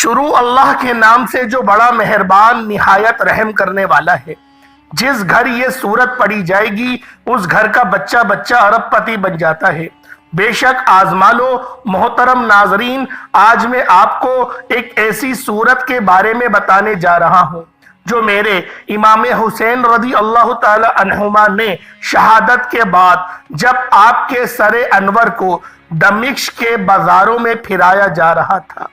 شروع اللہ کے نام سے جو بڑا مہربان نہایت رحم کرنے والا ہے۔ جس گھر یہ سورت پڑھی جائے گی اس گھر کا بچہ بچہ ارب پتی بن جاتا ہے۔ بے شک آزما لو محترم ناظرین، آج میں آپ کو ایک ایسی سورت کے بارے میں بتانے جا رہا ہوں جو میرے امام حسین رضی اللہ تعالی عنہما نے شہادت کے بعد جب آپ کے سر انور کو دمشق کے بازاروں میں پھرایا جا رہا تھا،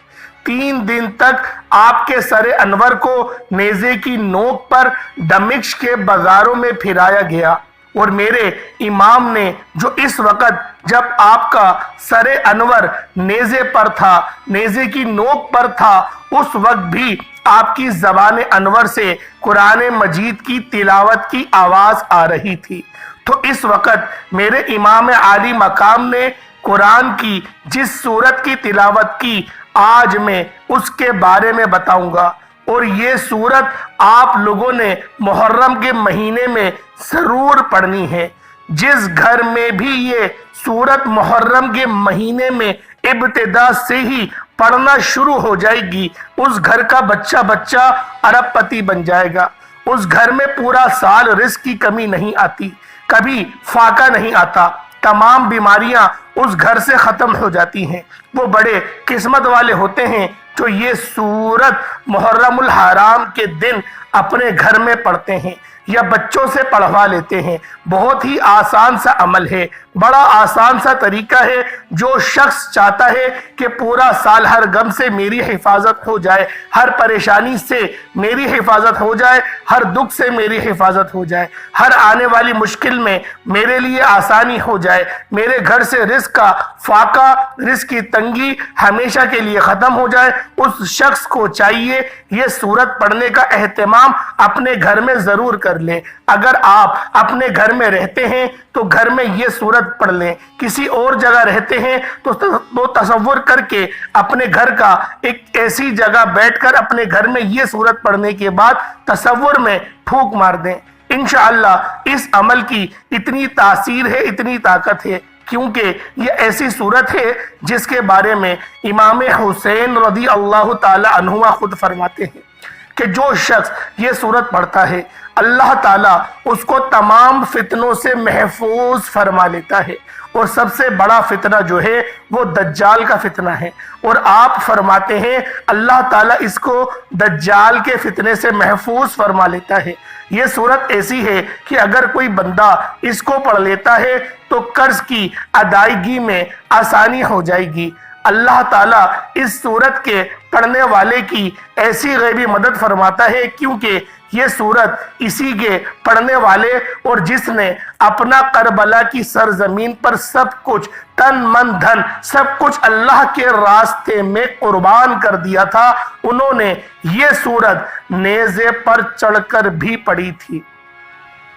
3 دن تک آپ کے سر انور کو نیزے کی نوک پر دمشق کے بازاروں میں پھرایا گیا، اور میرے امام نے جو اس وقت جب آپ کا سر انور نیزے پر تھا، نیزے کی نوک پر تھا، اس وقت بھی آپ کی زبان انور سے قرآن مجید کی تلاوت کی آواز آ رہی تھی۔ تو اس وقت میرے امام عالی مقام نے قرآن کی جس سورت کی تلاوت کی، آج میں اس کے بارے میں بتاؤں گا، اور یہ سورت آپ لوگوں نے محرم کے مہینے میں ضرور پڑھنی ہے۔ جس گھر میں بھی یہ سورت محرم کے مہینے میں ابتدا سے ہی پڑھنا شروع ہو جائے گی، اس گھر کا بچہ بچہ ارب پتی بن جائے گا۔ اس گھر میں پورا سال رزق کی کمی نہیں آتی، کبھی فاقہ نہیں آتا، تمام بیماریاں اس گھر سے ختم ہو جاتی ہیں۔ وہ بڑے قسمت والے ہوتے ہیں جو یہ سورت محرم الحرام کے دن اپنے گھر میں پڑھتے ہیں یا بچوں سے پڑھوا لیتے ہیں۔ بہت ہی آسان سا عمل ہے، بڑا آسان سا طریقہ ہے۔ جو شخص چاہتا ہے کہ پورا سال ہر غم سے میری حفاظت ہو جائے، ہر پریشانی سے میری حفاظت ہو جائے، ہر دکھ سے میری حفاظت ہو جائے، ہر آنے والی مشکل میں میرے لیے آسانی ہو جائے، میرے گھر سے رزق کا فاقہ، رزق کی تنگی ہمیشہ کے لیے ختم ہو جائے، اس شخص کو چاہیے یہ سورت پڑھنے کا اہتمام اپنے گھر میں ضرور کر لے۔ اگر آپ اپنے گھر میں رہتے ہیں تو گھر میں یہ سورت پڑھ لیں، کسی اور جگہ رہتے ہیں تو تصور کر کے اپنے گھر کا ایک ایسی جگہ بیٹھ کر اپنے گھر میں یہ سورت پڑھنے کے بعد تصور میں پھونک مار دیں۔ انشاءاللہ اس عمل کی اتنی تاثیر ہے، اتنی طاقت ہے، کیونکہ یہ ایسی سورت ہے جس کے بارے میں امام حسین رضی اللہ تعالی عنہما خود فرماتے ہیں کہ جو شخص یہ سورت پڑھتا ہے اللہ تعالیٰ اس کو تمام فتنوں سے محفوظ فرما لیتا ہے، اور سب سے بڑا فتنہ جو ہے وہ دجال کا فتنہ ہے، اور آپ فرماتے ہیں اللہ تعالیٰ اس کو دجال کے فتنے سے محفوظ فرما لیتا ہے۔ یہ سورت ایسی ہے کہ اگر کوئی بندہ اس کو پڑھ لیتا ہے تو قرض کی ادائیگی میں آسانی ہو جائے گی۔ اللہ تعالیٰ اس سورت کے پڑھنے والے کی ایسی غیبی مدد فرماتا ہے، کیونکہ یہ سورت اسی کے پڑھنے والے اور جس نے اپنا کربلا کی سرزمین پر سب کچھ تن من دھن سب کچھ اللہ کے راستے میں قربان کر دیا تھا، انہوں نے یہ سورت نیزے پر چڑھ کر بھی پڑھی تھی۔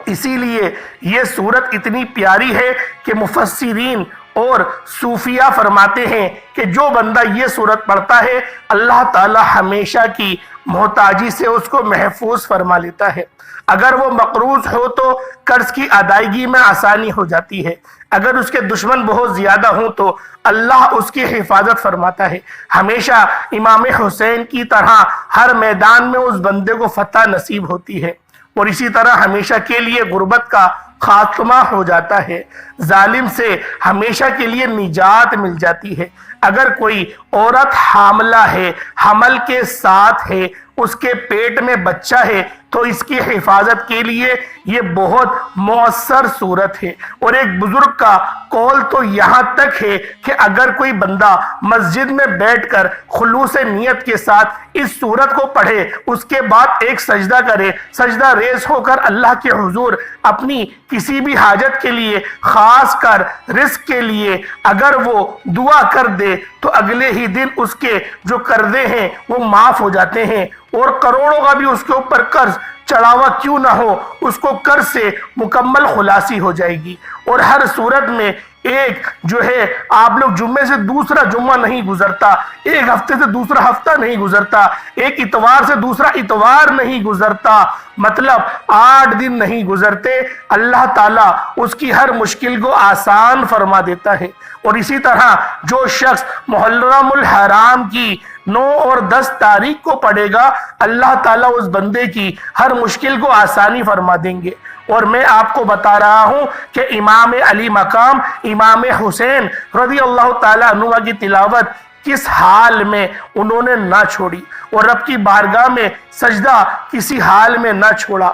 اسی لیے یہ سورت اتنی پیاری ہے کہ مفسرین اور صوفیہ فرماتے ہیں کہ جو بندہ یہ سورت پڑھتا ہے اللہ تعالی ہمیشہ کی محتاجی سے اس کو محفوظ فرما لیتا ہے۔ اگر وہ مقروض ہو تو قرض کی ادائیگی میں آسانی ہو جاتی ہے، اگر اس کے دشمن بہت زیادہ ہوں تو اللہ اس کی حفاظت فرماتا ہے۔ ہمیشہ امام حسین کی طرح ہر میدان میں اس بندے کو فتح نصیب ہوتی ہے، اور اسی طرح ہمیشہ کے لیے غربت کا خاتمہ ہو جاتا ہے، ظالم سے ہمیشہ کے لیے نجات مل جاتی ہے۔ اگر کوئی عورت حاملہ ہے، حمل کے ساتھ ہے، اس کے پیٹ میں بچہ ہے تو اس کی حفاظت کے لیے یہ بہت مؤثر صورت ہے۔ اور ایک بزرگ کا قول تو یہاں تک ہے کہ اگر کوئی بندہ مسجد میں بیٹھ کر خلوص نیت کے ساتھ اس صورت کو پڑھے، اس کے بعد ایک سجدہ کرے، سجدہ ریز ہو کر اللہ کے حضور اپنی کسی بھی حاجت کے لیے، خاص کر رزق کے لیے اگر وہ دعا کر دے تو اگلے ہی دن اس کے جو قرضے ہیں وہ معاف ہو جاتے ہیں، اور کروڑوں کا بھی اس کے اوپر قرض چڑھاوا کیوں نہ ہو اس کو قرض سے مکمل خلاصی ہو جائے گی۔ اور ہر صورت میں ایک جو ہے آپ لوگ جمعے سے دوسرا جمعہ نہیں گزرتا، ایک ہفتے سے دوسرا ہفتہ نہیں گزرتا، ایک اتوار سے دوسرا اتوار نہیں گزرتا، مطلب 8 دن نہیں گزرتے، اللہ تعالیٰ اس کی ہر مشکل کو آسان فرما دیتا ہے۔ اور اسی طرح جو شخص محرم الحرام کی 9 اور 10 تاریخ کو پڑھے گا، اللہ تعالیٰ اس بندے کی ہر مشکل کو آسانی فرما دیں گے۔ اور میں آپ کو بتا رہا ہوں کہ امام علی مقام امام حسین رضی اللہ تعالیٰ عنہ کی تلاوت کس حال میں انہوں نے نہ چھوڑی، اور رب کی بارگاہ میں سجدہ کسی حال میں نہ چھوڑا۔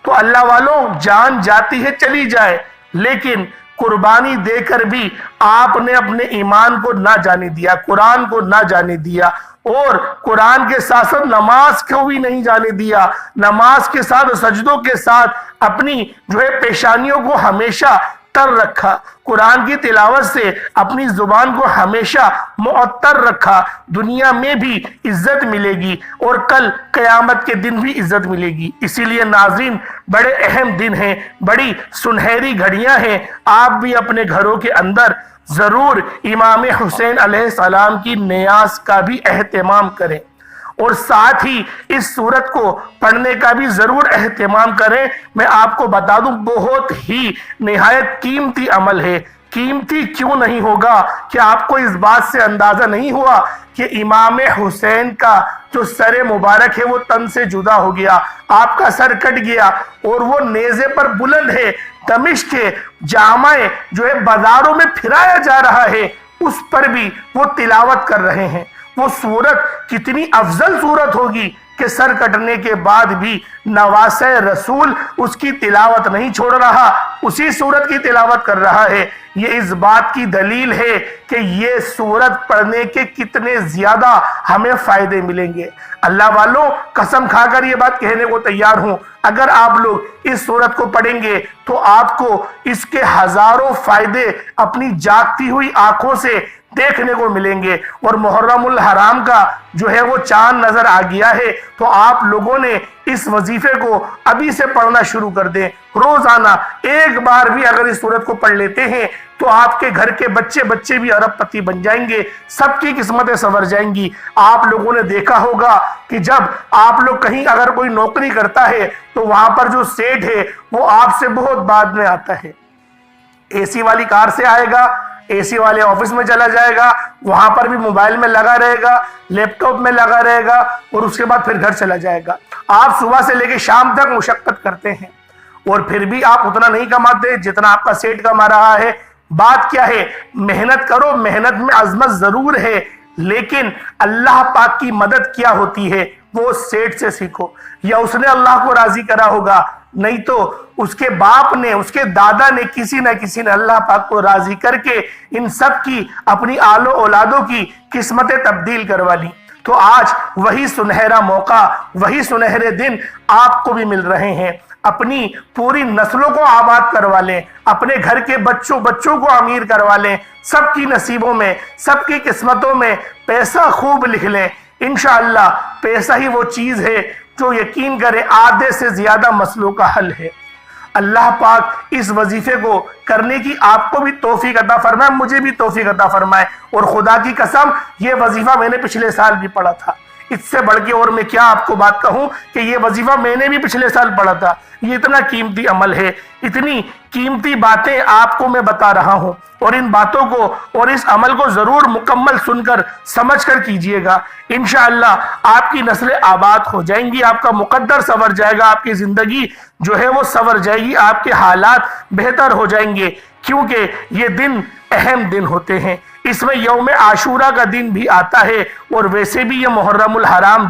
تو اللہ والوں، جان جاتی ہے چلی جائے، لیکن قربانی دے کر بھی آپ نے اپنے ایمان کو نہ جانے دیا، قرآن کو نہ جانے دیا، اور قرآن کے ساتھ ساتھ نماز کو بھی نہیں جانے دیا۔ نماز کے ساتھ سجدوں کے ساتھ اپنی پیشانیوں کو ہمیشہ تر رکھا، قرآن کی تلاوت سے اپنی زبان کو ہمیشہ معطر رکھا۔ دنیا میں بھی عزت ملے گی اور کل قیامت کے دن بھی عزت ملے گی۔ اسی لیے ناظرین، بڑے اہم دن ہیں، بڑی سنہری گھڑیاں ہیں۔ آپ بھی اپنے گھروں کے اندر ضرور امام حسین علیہ السلام کی نیاز کا بھی اہتمام کریں، اور ساتھ ہی اس سورت کو پڑھنے کا بھی ضرور اہتمام کریں۔ میں آپ کو بتا دوں، بہت ہی نہایت قیمتی عمل ہے۔ قیمتی کیوں نہیں ہوگا کہ آپ کو اس بات سے اندازہ نہیں ہوا کہ امام حسین کا جو سر مبارک ہے وہ تن سے جدا ہو گیا، آپ کا سر کٹ گیا، اور وہ نیزے پر بلند ہے، دمشق کے جامع بازاروں میں پھرایا جا رہا ہے، اس پر بھی وہ تلاوت کر رہے ہیں۔ وہ سورت کتنی افضل سورت ہوگی کہ سر کٹنے کے بعد بھی نواسہ رسول اس کی تلاوت نہیں چھوڑ رہا، اسی سورت کی تلاوت کر رہا ہے۔ یہ اس بات کی دلیل ہے کہ یہ سورت پڑھنے کے کتنے زیادہ ہمیں فائدے ملیں گے۔ اللہ والوں، قسم کھا کر یہ بات کہنے کو تیار ہوں، اگر آپ لوگ اس سورت کو پڑھیں گے تو آپ کو اس کے ہزاروں فائدے اپنی جاگتی ہوئی آنکھوں سے دیکھنے کو ملیں گے۔ اور محرم الحرام کا وہ چاند نظر آ گیا ہے، تو آپ لوگوں نے اس وظیفے کو ابھی سے پڑھنا شروع کر دیں۔ روزانہ ایک بار بھی اگر اس سورت کو پڑھ لیتے ہیں تو آپ کے گھر کے بچے بھی ارب پتی بن جائیں گے، سب کی قسمتیں سنور جائیں گی۔ آپ لوگوں نے دیکھا ہوگا کہ جب آپ لوگ کہیں اگر کوئی نوکری کرتا ہے تو وہاں پر جو سیٹ ہے وہ آپ سے بہت بعد میں آتا ہے، اے سی والی کار سے آئے گا، اے سی والے آفس میں چلا جائے گا، وہاں پر بھی موبائل میں لگا رہے گا، لیپ ٹاپ میں لگا رہے گا، اور اس کے بعد پھر گھر چلا جائے گا۔ آپ صبح سے لے کے شام تک مشقت کرتے ہیں، اور پھر بھی آپ اتنا نہیں کماتے جتنا آپ کا سیٹ کما رہا ہے۔ بات کیا ہے؟ محنت کرو، محنت میں عظمت ضرور ہے، لیکن اللہ پاک کی مدد کیا ہوتی ہے وہ سیٹ سے سیکھو، یا اس نے اللہ کو راضی کرا ہوگا، نہیں تو اس کے باپ نے، اس کے دادا نے، کسی نہ کسی نے اللہ پاک کو راضی کر کے ان سب کی اپنی آل و اولادوں کی قسمتیں تبدیل کروا لی۔ تو آج وہی سنہرا موقع، وہی سنہرے دن آپ کو بھی مل رہے ہیں۔ اپنی پوری نسلوں کو آباد کروا لیں، اپنے گھر کے بچوں کو امیر کروا لیں، سب کی نصیبوں میں، سب کی قسمتوں میں پیسہ خوب لکھ لیں۔ انشاءاللہ پیسہ ہی وہ چیز ہے جو یقین کرے آدھے سے زیادہ مسئلوں کا حل ہے۔ اللہ پاک اس وظیفے کو کرنے کی آپ کو بھی توفیق عطا فرمائے، مجھے بھی توفیق عطا فرمائے۔ اور خدا کی قسم، یہ وظیفہ میں نے پچھلے سال بھی پڑھا تھا، اس سے بڑھ کے اور میں کیا آپ کو بات کہوں کہ یہ وظیفہ میں نے بھی پچھلے سال پڑھا تھا۔ یہ اتنا قیمتی عمل ہے، اتنی قیمتی باتیں آپ کو میں بتا رہا ہوں، اور ان باتوں کو اور اس عمل کو ضرور مکمل سن کر سمجھ کر کیجئے گا۔ انشاءاللہ آپ کی نسلیں آباد ہو جائیں گی، آپ کا مقدر سنور جائے گا، آپ کی زندگی وہ سنور جائے گی، آپ کے حالات بہتر ہو جائیں گے، کیونکہ یہ دن اہم دن ہوتے ہیں۔ اس میں یوم عاشورہ کا دن بھی آتا ہے، اور ویسے بھی یہ محرم الحرام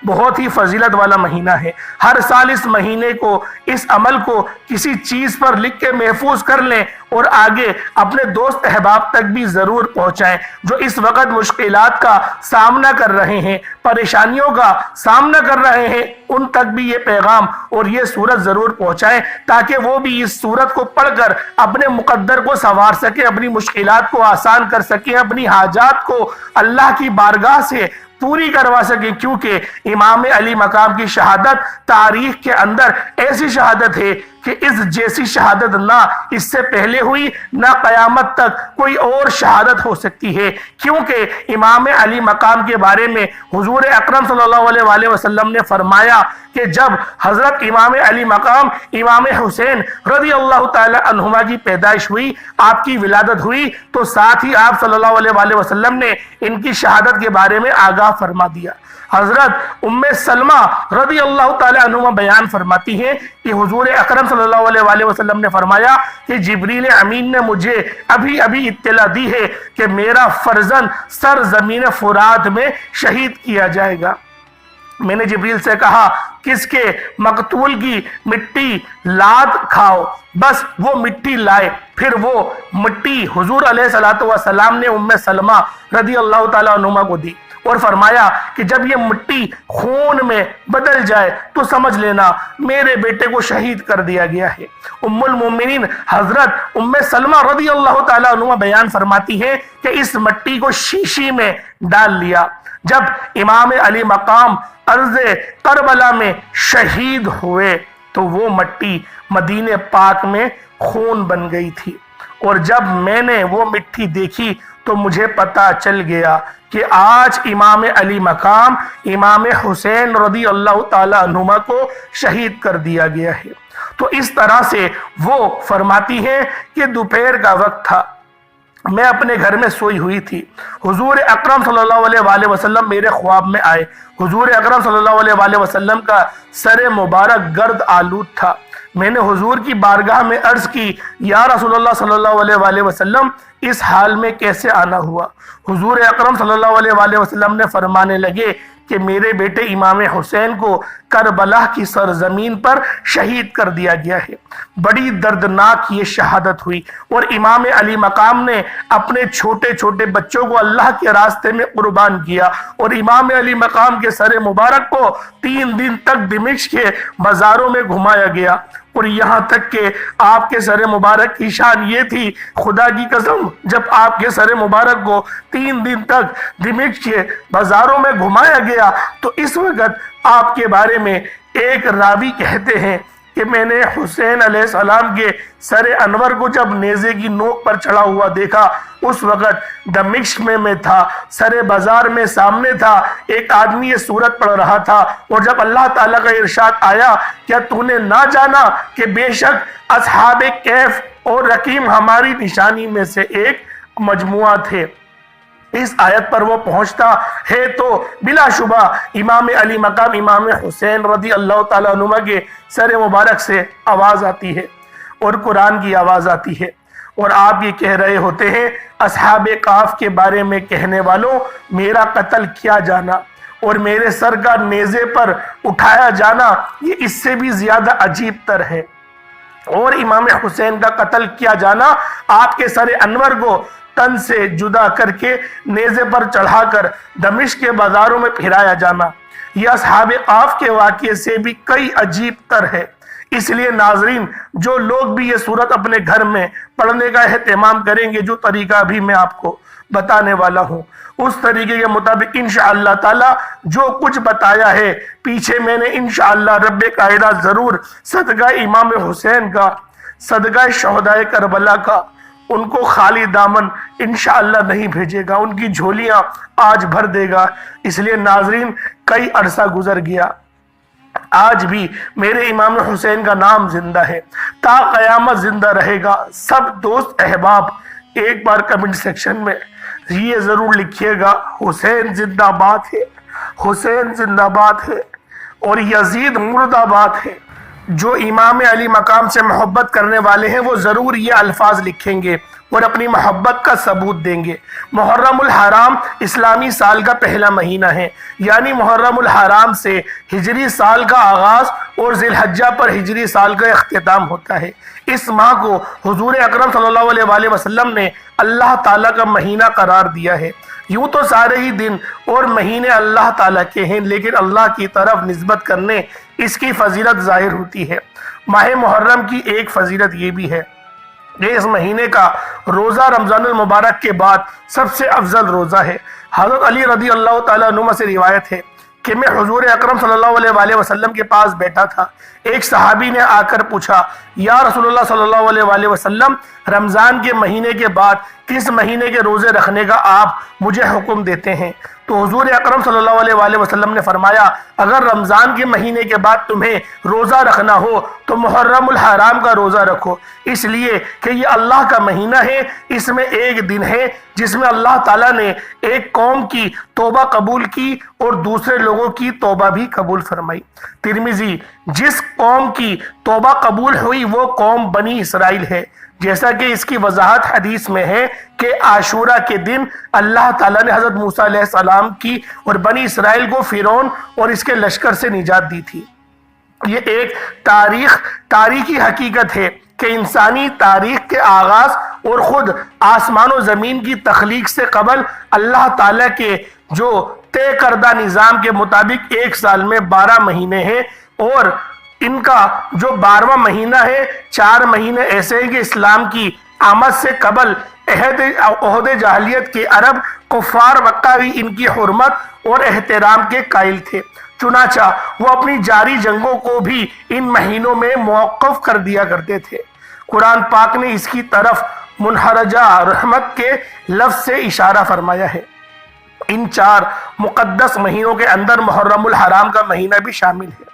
بہت ہی فضیلت والا مہینہ ہے۔ ہر سال اس مہینے کو، اس عمل کو کسی چیز پر لکھ کے محفوظ کر لیں، اور آگے اپنے دوست احباب تک بھی ضرور پہنچائیں جو اس وقت مشکلات کا سامنا کر رہے ہیں، پریشانیوں کا سامنا کر رہے ہیں، ان تک بھی یہ پیغام اور یہ سورت ضرور پہنچائیں، تاکہ وہ بھی اس سورت کو پڑھ کر اپنے مقدر کو سنوار سکیں، اپنی مشکلات کو آسان کر سکیں، اپنی حاجات کو اللہ کی بارگاہ سے پوری کروا سکیں، کیونکہ امام علی مقام کی شہادت تاریخ کے اندر ایسی شہادت ہے کہ اس جیسی شہادت نہ اس سے پہلے ہوئی نہ قیامت تک کوئی اور شہادت ہو سکتی ہے، کیونکہ امام علی مقام کے بارے میں حضور اکرم صلی اللہ علیہ وسلم نے فرمایا کہ جب حضرت امام علی مقام امام حسین رضی اللہ تعالی عنہما کی پیدائش ہوئی، آپ کی ولادت ہوئی، تو ساتھ ہی آپ صلی اللہ علیہ وسلم نے ان کی شہادت کے بارے میں آگاہ فرما دیا۔ حضرت ام سلمہ رضی اللہ تعالی عنہما بیان فرماتی ہیں کہ حضور اکرم صلی اللہ علیہ وسلم نے فرمایا کہ جبریل امین نے مجھے ابھی اطلاع دی ہے کہ میرا فرزند سرزمین فرات میں شہید کیا جائے گا۔ میں نے جبریل سے کہا کس کے؟ مقتول کی مٹی لاد کھاؤ۔ بس وہ مٹی لائے، پھر وہ مٹی حضور علیہ السلام نے ام سلمہ رضی اللہ تعالیٰ عنہما کو دی اور فرمایا کہ جب یہ مٹی خون میں بدل جائے تو سمجھ لینا میرے بیٹے کو شہید کر دیا گیا ہے۔ ام المومنین حضرت ام سلمہ رضی اللہ تعالیٰ عنہما بیان فرماتی ہیں کہ اس مٹی کو شیشی میں ڈال لیا۔ جب امام علی مقام ارض کربلا میں شہید ہوئے تو وہ مٹی مدینہ پاک میں خون بن گئی تھی، اور جب میں نے وہ مٹی دیکھی تو مجھے پتا چل گیا کہ آج امام علی مقام امام حسین رضی اللہ تعالی عنہما کو شہید کر دیا گیا ہے۔ تو اس طرح سے وہ فرماتی ہیں کہ دوپہر کا وقت تھا، میں اپنے گھر میں سوئی ہوئی تھی، حضور اکرم صلی اللہ علیہ وسلم میرے خواب میں آئے۔ حضور اکرم صلی اللہ علیہ وسلم کا سر مبارک گرد آلود تھا۔ میں نے حضور کی بارگاہ میں عرض کی یا رسول اللہ صلی اللہ علیہ وسلم اس حال میں کیسے آنا ہوا؟ حضور اکرم صلی اللہ علیہ وسلم نے فرمانے لگے کہ میرے بیٹے امام حسین کو کربلا کی سرزمین پر شہید کر دیا گیا ہے۔ بڑی دردناک یہ شہادت ہوئی، اور امام علی مقام نے اپنے چھوٹے چھوٹے بچوں کو اللہ کے راستے میں قربان کیا، اور امام علی مقام کے سر مبارک کو 3 دن تک دمشق کے بازاروں میں گھمایا گیا، اور یہاں تک کہ آپ کے سر مبارک کی شان یہ تھی، خدا کی قسم جب آپ کے سر مبارک کو 3 دن تک دمشق کے بازاروں میں گھمایا گیا تو اس وقت آپ کے بارے میں ایک راوی کہتے ہیں کہ میں نے حسین علیہ السلام کے سر انور کو جب نیزے کی نوک پر چڑھا ہوا دیکھا، اس وقت دمشق میں تھا، سر بازار میں سامنے تھا، ایک آدمی یہ سورت پڑھ رہا تھا، اور جب اللہ تعالیٰ کا ارشاد آیا کیا تو نے نہ جانا کہ بے شک اصحاب کہف اور رقیم ہماری نشانی میں سے ایک مجموعہ تھے، اس آیت پر وہ پہنچتا ہے تو بلا شبہ امام علی مقام امام حسین رضی اللہ تعالیٰ عنہ کے سر مبارک سے آواز آتی ہے اور قرآن کی آواز آتی ہے، اور آپ یہ کہہ رہے ہوتے ہیں اصحاب کہف کے بارے میں کہنے والوں میرا قتل کیا جانا اور میرے سر کا نیزے پر اٹھایا جانا یہ اس سے بھی زیادہ عجیب تر ہے، اور امام حسین کا قتل کیا جانا آپ کے سر انور کو تن سے جدا کر کے نیزے پر چڑھا کر دمشق کے بازاروں میں پھرایا جانا یہ اصحاب کہف کے واقعے سے بھی کئی عجیب تر ہے۔ اس لیے ناظرین جو لوگ بھی یہ سورت اپنے گھر میں پڑھنے کا اہتمام کریں گے، جو طریقہ بھی میں آپ کو بتانے والا ہوں اس طریقے کے مطابق انشاءاللہ تعالی جو کچھ بتایا ہے پیچھے میں نے انشاءاللہ رب قاعدہ ضرور صدقہ امام حسین کا، صدقہ شہدائے کربلا کا ان کو خالی دامن انشاءاللہ نہیں بھیجے گا، ان کی جھولیاں آج بھر دے گا۔ اس لیے ناظرین کئی عرصہ گزر گیا، آج بھی میرے امام حسین کا نام زندہ ہے، تا قیامت زندہ رہے گا۔ سب دوست احباب ایک بار کمنٹ سیکشن میں یہ ضرور لکھیے گا حسین زندہ باد ہے، حسین زندہ باد ہے، اور یزید مرد آباد ہے۔ جو امام علی مقام سے محبت کرنے والے ہیں وہ ضرور یہ الفاظ لکھیں گے اور اپنی محبت کا ثبوت دیں گے۔ محرم الحرام اسلامی سال کا پہلا مہینہ ہے، یعنی محرم الحرام سے ہجری سال کا آغاز اور ذی الحجہ پر ہجری سال کا اختتام ہوتا ہے۔ اس ماہ کو حضور اکرم صلی اللہ علیہ وسلم نے اللہ تعالیٰ کا مہینہ قرار دیا ہے۔ یوں تو سارے ہی دن اور مہینے اللہ تعالیٰ کے ہیں، لیکن اللہ کی طرف نسبت کرنے اس کی فضیلت ظاہر ہوتی ہے۔ ماہ محرم کی ایک فضیلت یہ بھی ہے کہ اس مہینے کا روزہ رمضان المبارک کے بعد سب سے افضل روزہ ہے۔ حضرت علی رضی اللہ تعالیٰ عنہ سے روایت ہے کہ میں حضور اکرم صلی اللہ علیہ وآلہ وسلم کے پاس بیٹھا تھا، ایک صحابی نے آ کر پوچھا، یا رسول اللہ صلی اللہ علیہ وآلہ وسلم، رمضان کے مہینے کے بعد کس مہینے کے روزے رکھنے کا آپ مجھے حکم دیتے ہیں؟ تو حضور اکرم صلی اللہ علیہ وآلہ وسلم نے فرمایا، اگر رمضان کے مہینے کے بعد تمہیں روزہ رکھنا ہو تو محرم الحرام کا روزہ رکھو، اس لیے کہ یہ اللہ کا مہینہ ہے، اس میں ایک دن ہے جس میں اللہ تعالیٰ نے ایک قوم کی توبہ قبول کی اور دوسرے لوگوں کی توبہ بھی قبول فرمائی۔ ترمذی، جس قوم کی توبہ قبول ہوئی وہ قوم بنی اسرائیل ہے، جیسا کہ اس کی وضاحت حدیث میں ہے کہ عاشورہ کے دن اللہ تعالیٰ نے حضرت موسیٰ علیہ السلام کی اور بنی اسرائیل کو فرعون اور اس کے لشکر سے نجات دی تھی۔ یہ ایک تاریخی حقیقت ہے کہ انسانی تاریخ کے آغاز اور خود آسمان و زمین کی تخلیق سے قبل اللہ تعالیٰ کے جو طے کردہ نظام کے مطابق ایک سال میں 12 مہینے ہیں، اور ان کا جو 12واں مہینہ ہے، 4 مہینے ایسے ہیں کہ اسلام کی آمد سے قبل عہد جاہلیت کے عرب کفار مکہ بھی ان کی حرمت اور احترام کے قائل تھے، چنانچہ وہ اپنی جاری جنگوں کو بھی ان مہینوں میں موقف کر دیا کرتے تھے۔ قرآن پاک نے اس کی طرف منحرجہ رحمت کے لفظ سے اشارہ فرمایا ہے۔ ان 4 مقدس مہینوں کے اندر محرم الحرام کا مہینہ بھی شامل ہے،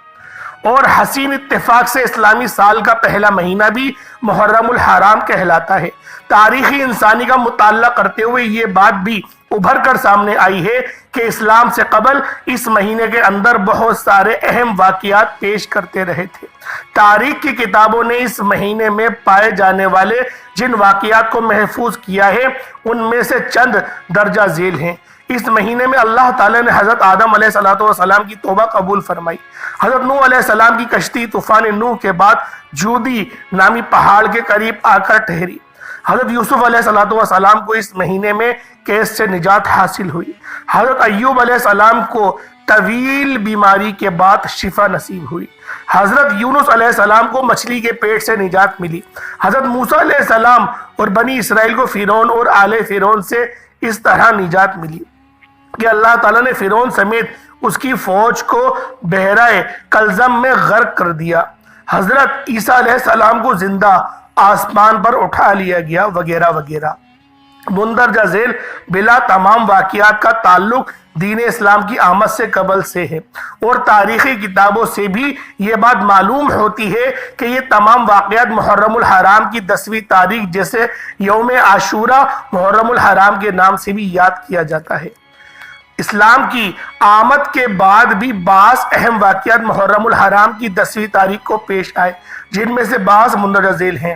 اور حسین اتفاق سے اسلامی سال کا پہلا مہینہ بھی محرم الحرام کہلاتا ہے۔ تاریخی انسانی کا مطالعہ کرتے ہوئے یہ بات بھی ابھر کر سامنے آئی ہے کہ اسلام سے قبل اس مہینے کے اندر بہت سارے اہم واقعات پیش کرتے رہے تھے۔ تاریخ کی کتابوں نے اس مہینے میں پائے جانے والے جن واقعات کو محفوظ کیا ہے ان میں سے چند درجہ ذیل ہیں۔ اس مہینے میں اللہ تعالیٰ نے حضرت آدم علیہ السلام کی توبہ قبول فرمائی، حضرت نوح علیہ السلام کی کشتی طوفان نوح کے بعد جودی نامی پہاڑ کے قریب آ کر ٹھہری، حضرت یوسف علیہ السلام کو اس مہینے میں کیس سے نجات حاصل ہوئی، حضرت ایوب علیہ السلام کو طویل بیماری کے بعد شفا نصیب ہوئی، حضرت یونس علیہ السلام کو مچھلی کے پیٹ سے نجات ملی، حضرت موسیٰ علیہ السلام اور بنی اسرائیل کو فرعون اور آل فرعون سے اس طرح نجات ملی کہ اللہ تعالیٰ نے فرعون سمیت اس کی فوج کو بحیرہ کلزم میں غرق کر دیا، حضرت عیسیٰ علیہ السلام کو زندہ آسمان پر اٹھا لیا گیا، وغیرہ وغیرہ۔ مندرجہ ذیل بلا تمام واقعات کا تعلق دین اسلام کی آمد سے قبل سے ہے، اور تاریخی کتابوں سے بھی یہ بات معلوم ہوتی ہے کہ یہ تمام واقعات محرم الحرام کی 10ویں تاریخ جیسے یوم عاشورہ محرم الحرام کے نام سے بھی یاد کیا جاتا ہے۔ اسلام کی آمد کے بعد بھی بعض اہم واقعات محرم الحرام کی 10ویں تاریخ کو پیش آئے، جن میں سے بعض مندرجہ ذیل ہیں۔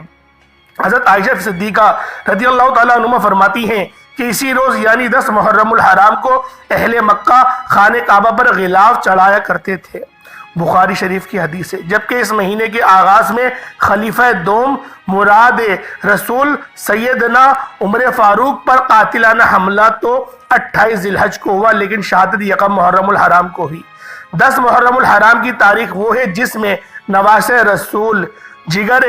حضرت عائشہ صدیقہ رضی اللہ تعالیٰ عنہ فرماتی ہیں کہ اسی روز یعنی 10 محرم الحرام کو اہل مکہ خانہ کعبہ پر غلاف چڑھایا کرتے تھے، بخاری شریف کی حدیث ہے، جبکہ اس مہینے کے آغاز میں خلیفہ دوم مراد رسول سیدنا عمر فاروق پر قاتلانہ حملہ تو 28 ذی الحج کو ہوا، لیکن شہادت یکم محرم الحرام کو ہوئی۔ 10 محرم الحرام کی تاریخ وہ ہے جس میں نواسہ رسول، جگر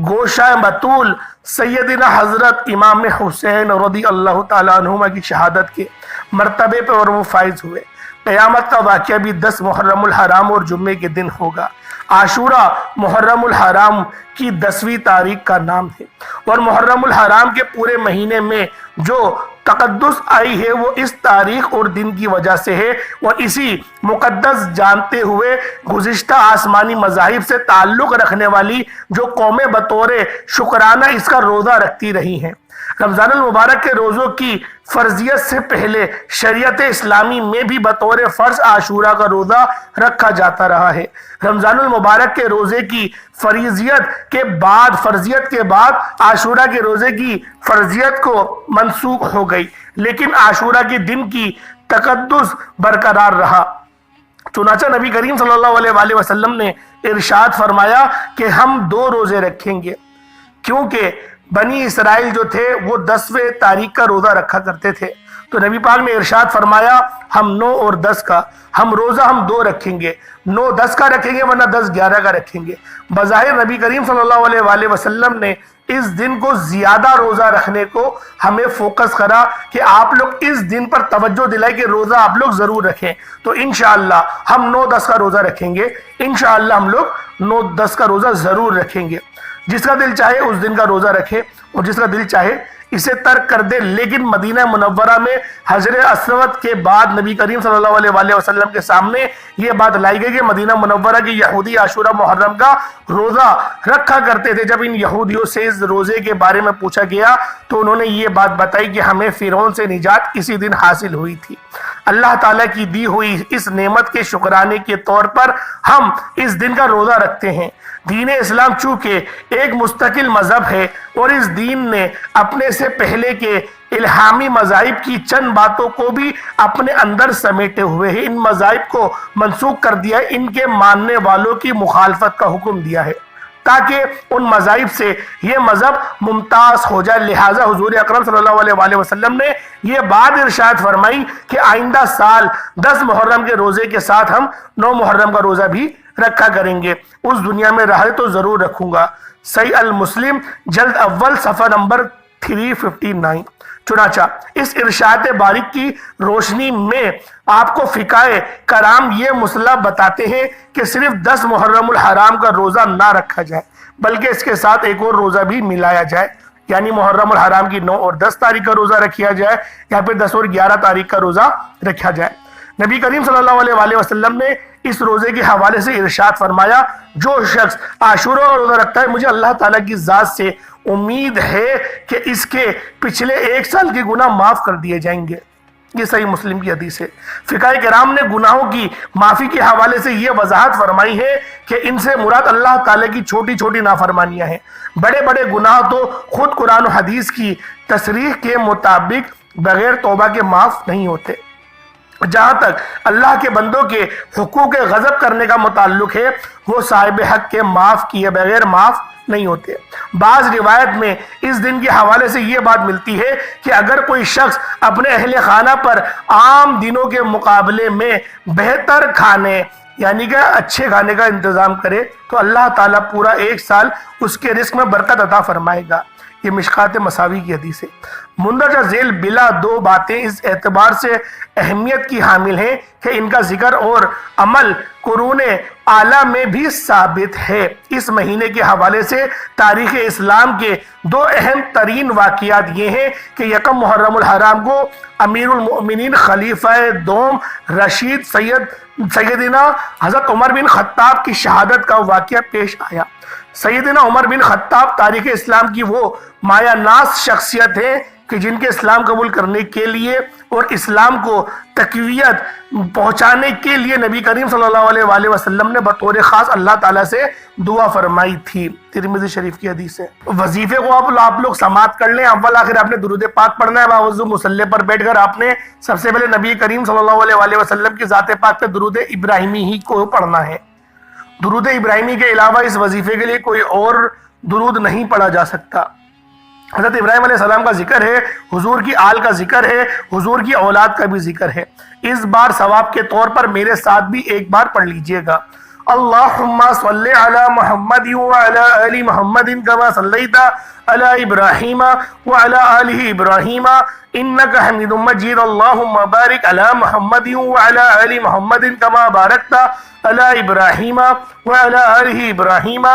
گوشہ بطول سیدنا حضرت امام حسین رضی اللہ تعالیٰ عنہما کی شہادت کے مرتبے پر وہ فائز ہوئے۔ قیامت کا واقعہ بھی 10 محرم الحرام اور جمعے کے دن ہوگا۔ عاشورہ محرم الحرام کی 10ویں تاریخ کا نام ہے، اور محرم الحرام کے پورے مہینے میں جو تقدس آئی ہے وہ اس تاریخ اور دن کی وجہ سے ہے، اور اسی مقدس جانتے ہوئے گزشتہ آسمانی مذاہب سے تعلق رکھنے والی جو قومیں بطور شکرانہ اس کا روزہ رکھتی رہی ہیں۔ رمضان المبارک کے روزوں کی فرضیت سے پہلے شریعت اسلامی میں بھی بطور فرض عاشورہ کا روزہ رکھا جاتا رہا ہے۔ رمضان المبارک کے روزے کی فرضیت کے بعد عاشورہ کے روزے کی فرضیت کو منسوخ ہو گئی، لیکن عاشورہ کے دن کی تقدس برقرار رہا۔ چنانچہ نبی کریم صلی اللہ علیہ وآلہ وسلم نے ارشاد فرمایا کہ ہم 2 روزے رکھیں گے، کیونکہ بنی اسرائیل جو تھے وہ 10ویں تاریخ کا روزہ رکھا کرتے تھے، تو نبی پاک نے ارشاد فرمایا ہم 9 اور 10 کا ہم روزہ ہم 2 رکھیں گے، 9 10 کا رکھیں گے ورنہ 10 11 کا رکھیں گے۔ بظاہر نبی کریم صلی اللہ علیہ وآلہ وسلم نے اس دن کو زیادہ روزہ رکھنے کو ہمیں فوکس کرا کہ آپ لوگ اس دن پر توجہ دلائیں کہ روزہ آپ لوگ ضرور رکھیں۔ تو انشاءاللہ ہم 9 10 کا روزہ رکھیں گے، انشاءاللہ ہم لوگ 9 10 کا روزہ ضرور رکھیں گے۔ جس کا دل چاہے اس دن کا روزہ رکھے اور جس کا دل چاہے اسے ترک کر دے، لیکن مدینہ منورہ میں حجر اسود کے بعد نبی کریم صلی اللہ علیہ وآلہ وسلم کے سامنے یہ بات لائی گئی کہ مدینہ منورہ کی یہودی عاشورہ محرم کا روزہ رکھا کرتے تھے۔ جب ان یہودیوں سے اس روزے کے بارے میں پوچھا گیا تو انہوں نے یہ بات بتائی کہ ہمیں فرعون سے نجات اسی دن حاصل ہوئی تھی۔ اللہ تعالیٰ کی دی ہوئی اس نعمت کے شکرانے کے طور پر ہم اس دن کا روزہ رکھتے ہیں۔ دین اسلام چونکہ ایک مستقل مذہب ہے اور اس دین نے اپنے سے پہلے کے الہامی مذاہب کی چند باتوں کو بھی اپنے اندر سمیٹے ہوئے ہیں، ان مذاہب کو منسوخ کر دیا ہے، ان کے ماننے والوں کی مخالفت کا حکم دیا ہے تاکہ ان مذاہب سے یہ مذہب ممتاز ہو جائے۔ لہٰذا حضور اکرم صلی اللہ علیہ وآلہ وسلم نے یہ بات ارشاد فرمائی کہ آئندہ سال 10 محرم کے روزے کے ساتھ ہم 9 محرم کا روزہ بھی رکھا کریں گے۔ اس دنیا میں رہے تو ضرور رکھوں گا۔ صحیح المسلم جلد اول صفحہ نمبر 359۔ چنانچہ اس ارشاد بارک کی روشنی میں آپ کو فقہ کرام یہ مسئلہ بتاتے ہیں کہ صرف 10 محرم الحرام کا روزہ نہ رکھا جائے بلکہ اس کے ساتھ ایک اور روزہ بھی ملایا جائے، یعنی محرم الحرام کی 9 اور 10 تاریخ کا روزہ رکھا جائے یا پھر 10 اور 11 تاریخ کا روزہ رکھا جائے۔ نبی کریم صلی اللہ علیہ وآلہ وسلم نے اس روزے کے حوالے سے ارشاد فرمایا، جو شخص عاشورہ کا روزہ رکھتا ہے مجھے اللہ تعالیٰ کی ذات سے امید ہے کہ اس کے پچھلے 1 سال کے گناہ معاف کر دیے جائیں گے۔ یہ صحیح مسلم کی حدیث ہے۔ فقہ کرام نے گناہوں کی معافی کے حوالے سے یہ وضاحت فرمائی ہے کہ ان سے مراد اللہ تعالیٰ کی چھوٹی چھوٹی نافرمانیاں ہیں، بڑے بڑے گناہ تو خود قرآن و حدیث کی تصریح کے مطابق بغیر توبہ کے معاف نہیں ہوتے۔ جہاں تک اللہ کے بندوں کے حقوق غضب کرنے کا متعلق ہے وہ صاحب حق کے معاف کیے بغیر معاف نہیں ہوتے۔ بعض روایت میں اس دن کے حوالے سے یہ بات ملتی ہے کہ اگر کوئی شخص اپنے اہل خانہ پر عام دنوں کے مقابلے میں بہتر کھانے یعنی کہ اچھے کھانے کا انتظام کرے تو اللہ تعالیٰ پورا 1 سال اس کے رزق میں برکت عطا فرمائے گا۔ یہ مشکات مساوی کی حدیث ہے۔ مندرجہ ذیل بلا 2 باتیں اس اعتبار سے اہمیت کی حامل ہیں کہ ان کا ذکر اور عمل قرون اعلیٰ میں بھی ثابت ہے۔ اس مہینے کے حوالے سے تاریخ اسلام کے 2 اہم ترین واقعات یہ ہیں کہ یکم محرم الحرام کو امیر المؤمنین خلیفہ دوم رشید سیدنا حضرت عمر بن خطاب کی شہادت کا واقعہ پیش آیا۔ سیدنا عمر بن خطاب تاریخ اسلام کی وہ مایہ ناز شخصیت ہے کہ جن کے اسلام قبول کرنے کے لیے اور اسلام کو تقویت پہنچانے کے لیے نبی کریم صلی اللہ علیہ وآلہ وسلم نے بطور خاص اللہ تعالیٰ سے دعا فرمائی تھی۔ ترمذی شریف کی حدیث ہے۔ وظیفے کو آپ لوگ سماعت کر لیں۔ اول آخر آپ نے درود پاک پڑھنا ہے۔ باوضو مصلی پر بیٹھ کر آپ نے سب سے پہلے نبی کریم صلی اللہ علیہ وآلہ وسلم کی ذات پاک پہ درود ابراہیمی ہی کو پڑھنا ہے۔ درود ابراہیمی کے علاوہ اس وظیفے کے لیے کوئی اور درود نہیں پڑھا جا سکتا۔ حضرت ابراہیم علیہ السلام کا ذکر ہے، حضور کی آل کا ذکر ہے، حضور کی اولاد کا بھی ذکر ہے۔ اس بار ثواب کے طور پر میرے ساتھ بھی ایک بار پڑھ لیجئے گا۔ اللہم صلی علی محمد وعلی آل محمد کما صلیت علی ابراہیم وعلی آل ابراہیم انک حمید مجید۔ اللہم بارک علی محمد وعلی آل محمد کما بارکت علی ابراہیم وعلی آل ابراہیم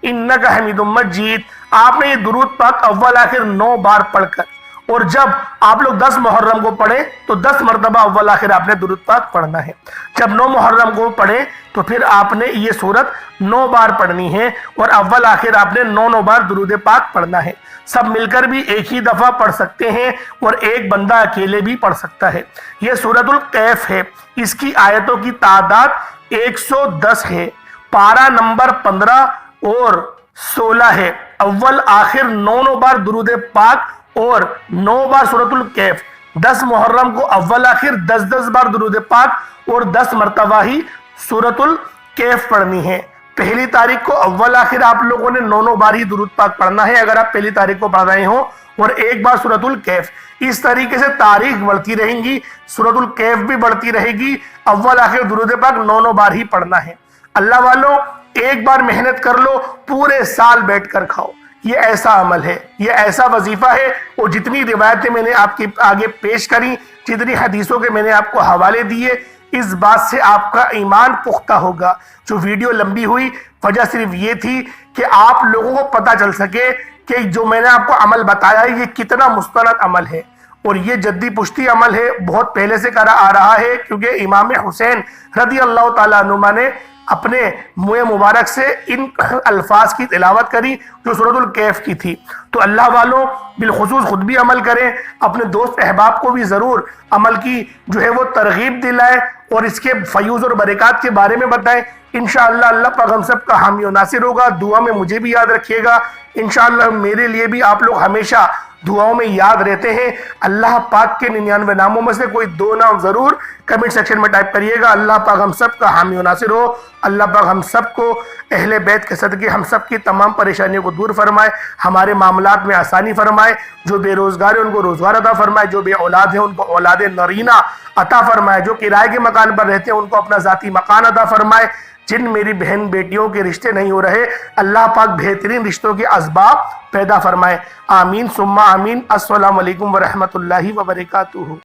انک حمید مجید۔ آپ نے یہ درود پاک اول آخر 9 بار پڑھ کر، اور جب آپ لوگ 10 محرم کو پڑھیں تو 10 مرتبہ اول آخر آپ نے درود پاک پڑھنا ہے۔ جب 9 محرم کو پڑھیں تو پھر آپ نے یہ سورت 9 بار پڑھنی ہے اور اول آخر آپ نے 9 بار درود پاک پڑھنا ہے۔ سب مل کر بھی ایک ہی دفعہ پڑھ سکتے ہیں اور ایک بندہ اکیلے بھی پڑھ سکتا ہے۔ یہ سورت الکہف ہے۔ اس کی آیتوں کی تعداد 110 ہے۔ پارہ نمبر 15 اور 16 ہے۔ اول آخر 9 بار درود پاک اور 9 بار سورۃ الکہف۔ 10 محرم کو اول آخر 10 بار درود پاک اور 10 مرتبہ ہی سورۃ الکہف پڑھنی ہے۔ پہلی تاریخ کو اول آخر آپ لوگوں نے 9 بار ہی درود پاک پڑھنا ہے۔ اگر آپ پہلی تاریخ کو پڑھ رہے ہوں اور ایک بار سورۃ الکہف۔ اس طریقے سے تاریخ بڑھتی رہیں گی، سورۃ الکہف بھی بڑھتی رہے گی۔ اول آخر درود پاک 9 بار ہی پڑھنا ہے۔ اللہ والوں ایک بار محنت کر لو، پورے سال بیٹھ کر کھاؤ۔ یہ ایسا عمل ہے، یہ ایسا وظیفہ ہے، اور جتنی روایتیں میں نے آپ کے آگے پیش کری، جتنی حدیثوں کے میں نے آپ کو حوالے دیے، اس بات سے آپ کا ایمان پختہ ہوگا۔ جو ویڈیو لمبی ہوئی، وجہ صرف یہ تھی کہ آپ لوگوں کو پتہ چل سکے کہ جو میں نے آپ کو عمل بتایا ہے یہ کتنا مستند عمل ہے، اور یہ جدی پشتی عمل ہے، بہت پہلے سے کرا آ رہا ہے، کیونکہ امام حسین رضی اللہ تعالیٰ عنہ نے اپنے منہ مبارک سے ان الفاظ کی تلاوت کری جو سورۃ الکہف کی تھی۔ تو اللہ والوں بالخصوص خود بھی عمل کریں، اپنے دوست احباب کو بھی ضرور عمل کی جو ہے وہ ترغیب دلائیں، اور اس کے فیوز اور برکات کے بارے میں بتائیں۔ انشاءاللہ اللہ پاک ہم سب کا حامی و ناصر ہوگا۔ دعا میں مجھے بھی یاد رکھیے گا، انشاءاللہ میرے لیے بھی آپ لوگ ہمیشہ دعاؤں میں یاد رہتے ہیں۔ اللہ پاک کے 99 ناموں میں سے کوئی 2 نام ضرور کمنٹ سیکشن میں ٹائپ کریے گا۔ اللہ پاک ہم سب کا حامی و ناصر ہو۔ اللہ پاک ہم سب کو اہل بیت کے صدقے ہم سب کی تمام پریشانیوں کو دور فرمائے، ہمارے معاملات میں آسانی فرمائے، جو بے روزگار ہیں ان کو روزگار عطا فرمائے، جو بے اولاد ہیں ان کو اولاد نرینہ عطا فرمائے، جو کرائے کے مکان پر رہتے ہیں ان کو اپنا ذاتی مکان عطا فرمائے۔ جن میری بہن بیٹیوں کے رشتے نہیں ہو رہے، اللہ پاک بہترین رشتوں کے اسباب پیدا فرمائے۔ آمین ثم آمین۔ السلام علیکم ورحمۃ اللہ وبرکاتہ۔